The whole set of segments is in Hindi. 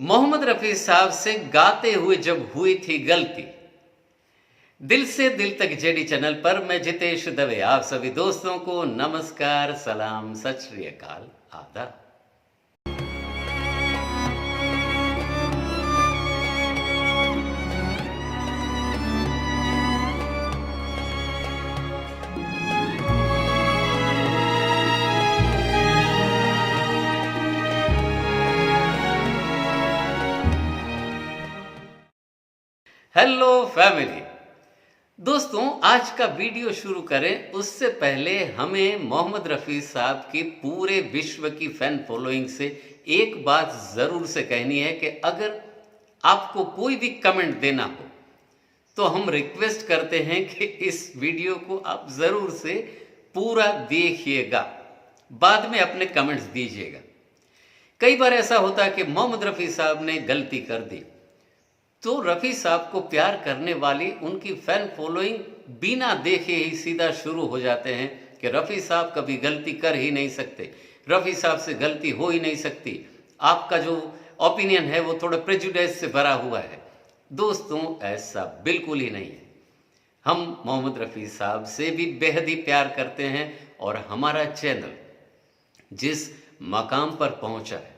मोहम्मद रफ़ी साहब से गाते हुए जब हुई थी गलती। दिल से दिल तक जेडी चैनल पर मैं जितेश दवे आप सभी दोस्तों को नमस्कार, सलाम, सत श्री अकाल, आदाब। हेलो फैमिली, दोस्तों आज का वीडियो शुरू करें उससे पहले हमें मोहम्मद रफ़ी साहब की पूरे विश्व की फैन फॉलोइंग से एक बात ज़रूर से कहनी है कि अगर आपको कोई भी कमेंट देना हो तो हम रिक्वेस्ट करते हैं कि इस वीडियो को आप ज़रूर से पूरा देखिएगा, बाद में अपने कमेंट्स दीजिएगा। कई बार ऐसा होता है कि मोहम्मद रफ़ी साहब ने गलती कर दी तो रफ़ी साहब को प्यार करने वाली उनकी फैन फॉलोइंग बिना देखे ही सीधा शुरू हो जाते हैं कि रफ़ी साहब कभी गलती कर ही नहीं सकते, रफ़ी साहब से गलती हो ही नहीं सकती, आपका जो ओपिनियन है वो थोड़ा प्रेजुडिस से भरा हुआ है। दोस्तों ऐसा बिल्कुल ही नहीं है। हम मोहम्मद रफ़ी साहब से भी बेहद ही प्यार करते हैं और हमारा चैनल जिस मकाम पर पहुंचा है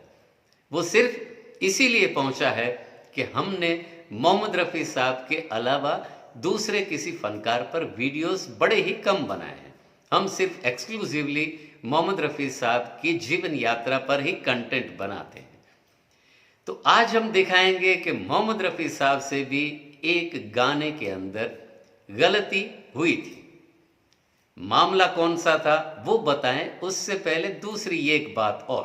वो सिर्फ इसीलिए पहुंचा है कि हमने मोहम्मद रफ़ी साहब के अलावा दूसरे किसी फनकार पर वीडियोस बड़े ही कम बनाए हैं। हम सिर्फ एक्सक्लूसिवली मोहम्मद रफ़ी साहब की जीवन यात्रा पर ही कंटेंट बनाते हैं। तो आज हम दिखाएंगे कि मोहम्मद रफ़ी साहब से भी एक गाने के अंदर गलती हुई थी। मामला कौन सा था वो बताएं, उससे पहले दूसरी एक बात और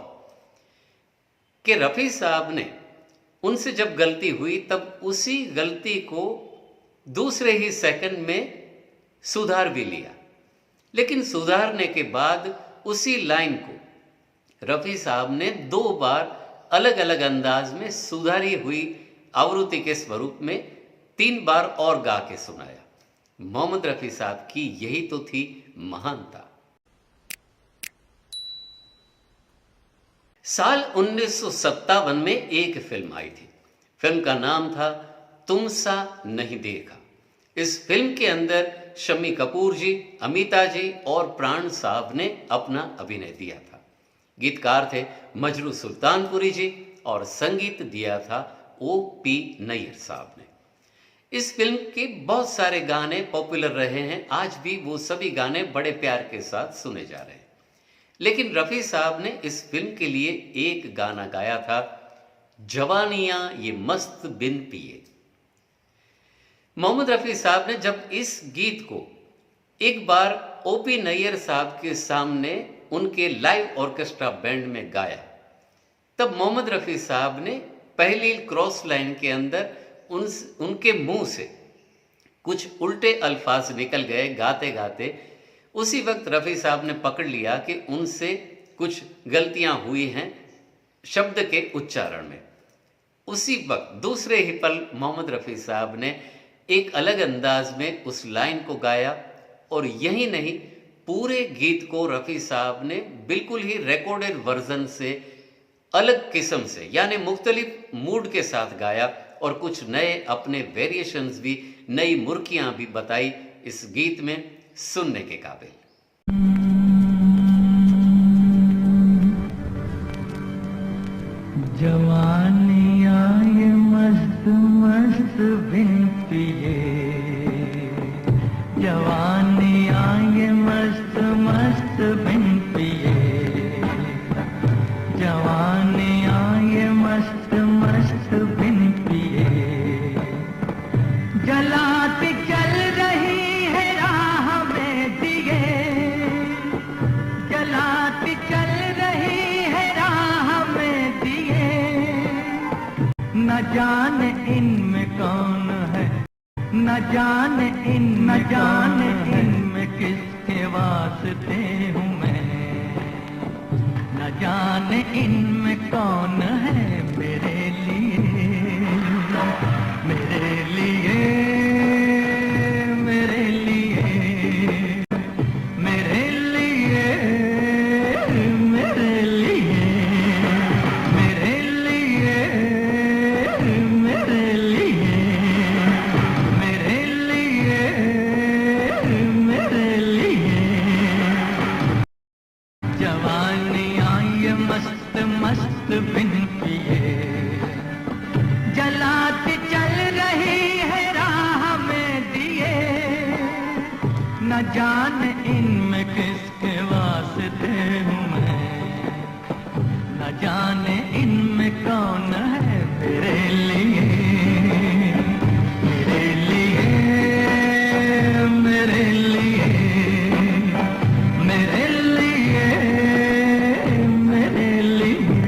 कि रफ़ी साहब ने उनसे जब गलती हुई तब उसी गलती को दूसरे ही सेकंड में सुधार भी लिया, लेकिन सुधारने के बाद उसी लाइन को रफ़ी साहब ने 2 बार अलग अलग अंदाज में सुधारी हुई आवृत्ति के स्वरूप में 3 बार और गा के सुनाया। मोहम्मद रफ़ी साहब की यही तो थी महानता। साल 1957 में एक फिल्म आई थी। फिल्म का नाम था तुम सा नहीं देखा। इस फिल्म के अंदर शम्मी कपूर जी, अमिता जी और प्राण साहब ने अपना अभिनय दिया था। गीतकार थे मजरू सुल्तानपुरी जी और संगीत दिया था O.P. नैयर साहब ने। इस फिल्म के बहुत सारे गाने पॉपुलर रहे हैं, आज भी वो सभी गाने बड़े प्यार के साथ सुने जा रहे हैं। लेकिन रफ़ी साहब ने इस फिल्म के लिए एक गाना गाया था, जवानियां ये मस्त बिन पिए। मोहम्मद रफ़ी साहब ने जब इस गीत को एक बार O.P. नैयर साहब के सामने उनके लाइव ऑर्केस्ट्रा बैंड में गाया, तब मोहम्मद रफ़ी साहब ने पहली क्रॉस लाइन के अंदर उनके मुंह से कुछ उल्टे अल्फाज निकल गए गाते गाते। उसी वक्त रफ़ी साहब ने पकड़ लिया कि उनसे कुछ गलतियां हुई हैं शब्द के उच्चारण में। उसी वक्त दूसरे ही पल मोहम्मद रफ़ी साहब ने एक अलग अंदाज में उस लाइन को गाया और यही नहीं, पूरे गीत को रफ़ी साहब ने बिल्कुल ही रिकॉर्डेड वर्जन से अलग किस्म से यानी मुख्तलिफ मूड के साथ गाया और कुछ नए अपने वेरिएशंस भी, नई मुर्कियां भी बताई इस गीत में, सुनने के काबिल। जवानियां ये मस्त मस्त बिन पिए, जवानियां ये मस्त मस्त बिन पिए, जवानियां ये मस्त मस्त बिन पिए, जलाती चल रही है राह में दिए, जलाती चल रही है राह में दिए, न जाने इनमें कौन है, न जाने इनमें किसके वास्ते हूँ मैं, न जाने इनमें कौन है मेरे लिए, मेरे लिए, मेरे लिए, मेरे लिए, मेरे लिए, मेरे लिए, जाने इनमें किसके वास्ते हूँ मैं, न जाने इनमें कौन है मेरे लिए, मेरे लिए, मेरे लिए, मेरे लिए, मेरे लिए।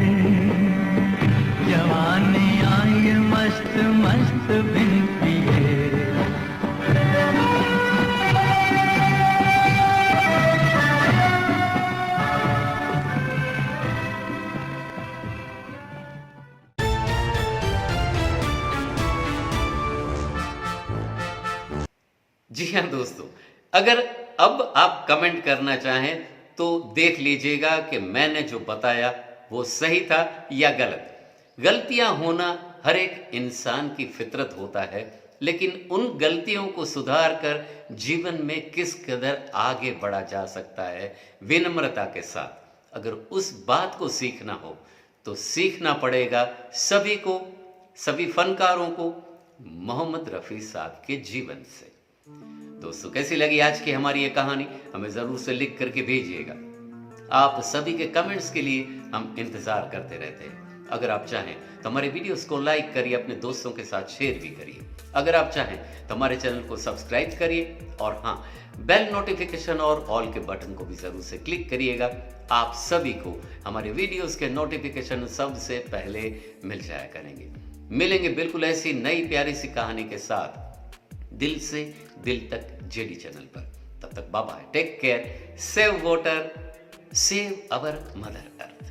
जवानी आई मस्त मस्त बिन पिए, जी हाँ दोस्तों, अगर अब आप कमेंट करना चाहें तो देख लीजिएगा कि मैंने जो बताया वो सही था या गलत। गलतियां होना हर एक इंसान की फितरत होता है, लेकिन उन गलतियों को सुधार कर जीवन में किस कदर आगे बढ़ा जा सकता है विनम्रता के साथ, अगर उस बात को सीखना हो तो सीखना पड़ेगा सभी को, सभी फनकारों को, मोहम्मद रफ़ी साहब के जीवन से। दोस्तों, कैसी लगी आज की हमारी ये कहानी, हमें जरूर से लिख करके भेजिएगा। आप सभी के कमेंट्स के लिए हम इंतजार करते रहते हैं। अगर आप चाहें तो हमारे वीडियोस को लाइक करिए, अपने दोस्तों के साथ शेयर भी करिए। अगर आप चाहें तो हमारे चैनल को सब्सक्राइब करिए, और हाँ, बेल नोटिफिकेशन और ऑल के बटन को भी जरूर से क्लिक करिएगा। आप सभी को हमारे वीडियोस के नोटिफिकेशन सबसे पहले मिल जाया करेंगे। मिलेंगे बिल्कुल ऐसी नई प्यारी सी कहानी के साथ, दिल से दिल तक जेडी चैनल पर। तब तक bye bye, take care, save water, save our mother earth.